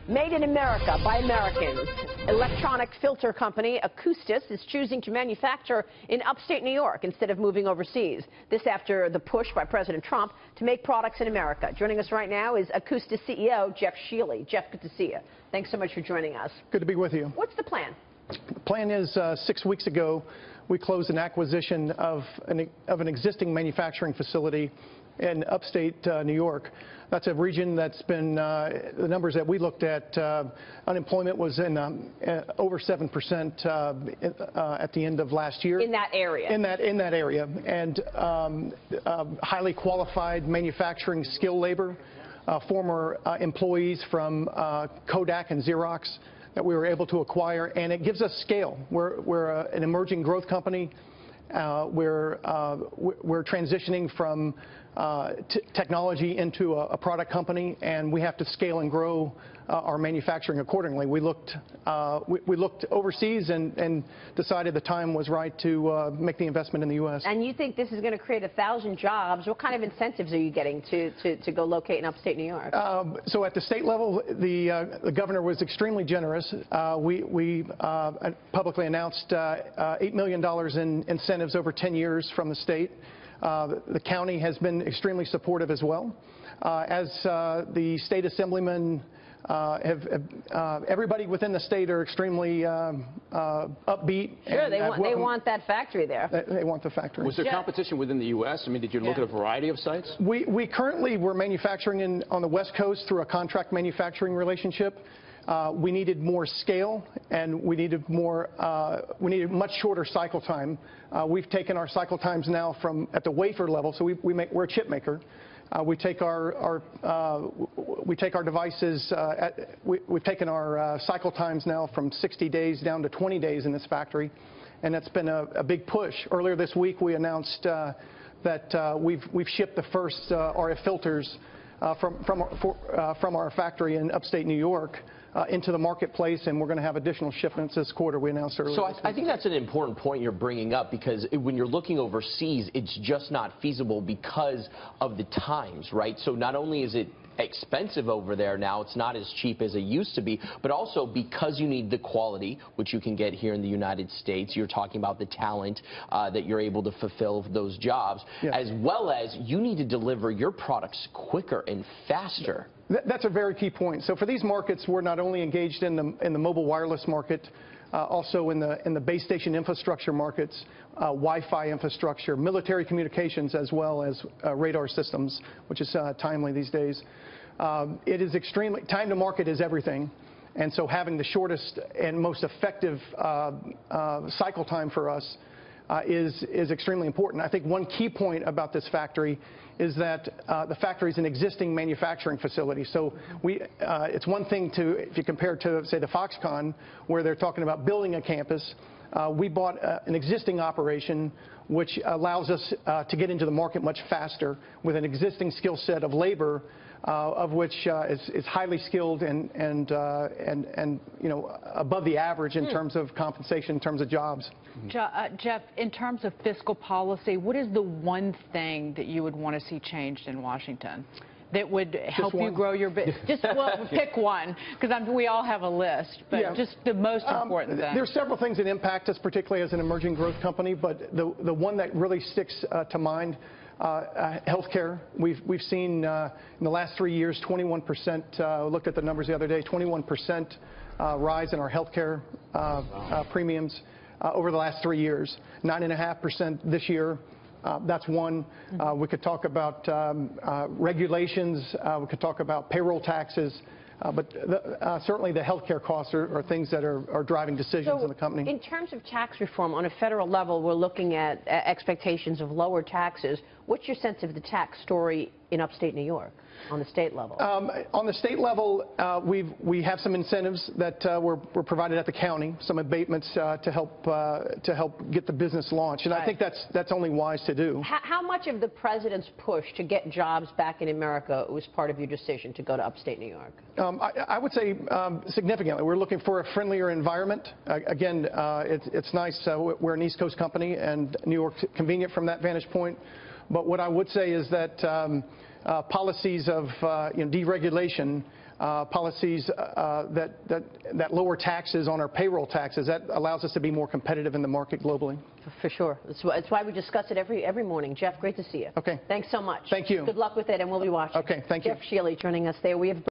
Made in America by Americans. Electronic filter company Akoustis is choosing to manufacture in upstate New York instead of moving overseas. This after the push by President Trump to make products in America. Joining us right now is Akoustis CEO Jeff Shealy. Jeff, good to see you. Thanks so much for joining us. Good to be with you. What's the plan? The plan is 6 weeks ago, we closed an acquisition of an existing manufacturing facility in upstate New York. That's a region that's been, the numbers that we looked at, unemployment was in over 7% at the end of last year. In that area? In that area. And highly qualified manufacturing skill labor, former employees from Kodak and Xerox that we were able to acquire, and it gives us scale. We're an emerging growth company. We're transitioning from technology into a product company, and we have to scale and grow our manufacturing accordingly. We looked overseas and decided the time was right to make the investment in the U.S. And you think this is going to create 1,000 jobs? What kind of incentives are you getting to go locate in upstate New York? So at the state level, the governor was extremely generous. We publicly announced $8 million in incentives over 10 years from the state. The county has been extremely supportive as well. As the state assemblymen everybody within the state are extremely upbeat. Sure, they want that factory there. They want the factory. Was there competition within the U.S.? I mean, did you look at a variety of sites? We currently were manufacturing on the West Coast through a contract manufacturing relationship. We needed more scale, and we needed much shorter cycle time. We've taken our cycle times now from at the wafer level, so we're a chip maker. We take our devices. We've taken our cycle times now from 60 days down to 20 days in this factory, and that's been a big push. Earlier this week, we announced that we've shipped the first RF filters from our factory in upstate New York into the marketplace, and we're going to have additional shipments this quarter. We announced earlier. So I think that's an important point you're bringing up, because when you're looking overseas, it's just not feasible because of the times, right? So not only is it expensive over there now, it's not as cheap as it used to be, but also because you need the quality, which you can get here in the United States. You're talking about the talent that you're able to fulfill those jobs, as well as you need to deliver your products quicker and faster. That's a very key point. So for these markets, we're not only engaged in the mobile wireless market, also in the base station infrastructure markets, Wi-Fi infrastructure, military communications, as well as radar systems, which is timely these days. It is extremely, time to market is everything. And so having the shortest and most effective cycle time for us is extremely important. I think one key point about this factory is that the factory is an existing manufacturing facility. So it's one thing if you compare to, say, the Foxconn, where they're talking about building a campus. We bought an existing operation, which allows us to get into the market much faster with an existing skill set of labor, of which is highly skilled and above the average in terms of compensation, in terms of jobs. Jeff, in terms of fiscal policy, what is the one thing that you would want to see changed in Washington that would help you grow your business? Just pick one, because we all have a list, but just the most important thing. There's several things that impact us, particularly as an emerging growth company, but the one that really sticks to mind, healthcare. We've seen in the last 3 years 21%. Looked at the numbers the other day. 21% rise in our healthcare premiums over the last 3 years. 9.5% this year. That's one. We could talk about regulations. We could talk about payroll taxes. But certainly the health care costs are things that are driving decisions in the company. In terms of tax reform, on a federal level, we're looking at expectations of lower taxes. What's your sense of the tax story in upstate New York on the state level? On the state level, we have some incentives that were provided at the county, some abatements to help get the business launched, and I think that's only wise to do. How much of the president's push to get jobs back in America was part of your decision to go to upstate New York? I would say significantly. We're looking for a friendlier environment. Again, it's nice. We're an East Coast company, and New York's convenient from that vantage point. But what I would say is that policies of deregulation policies that lower taxes on our payroll taxes. That allows us to be more competitive in the market globally. For sure. That's why we discuss it every morning. Jeff, great to see you. Okay. Thanks so much. Thank you. Good luck with it, and we'll be watching. Okay, thank you. Jeff Shealy joining us there. We have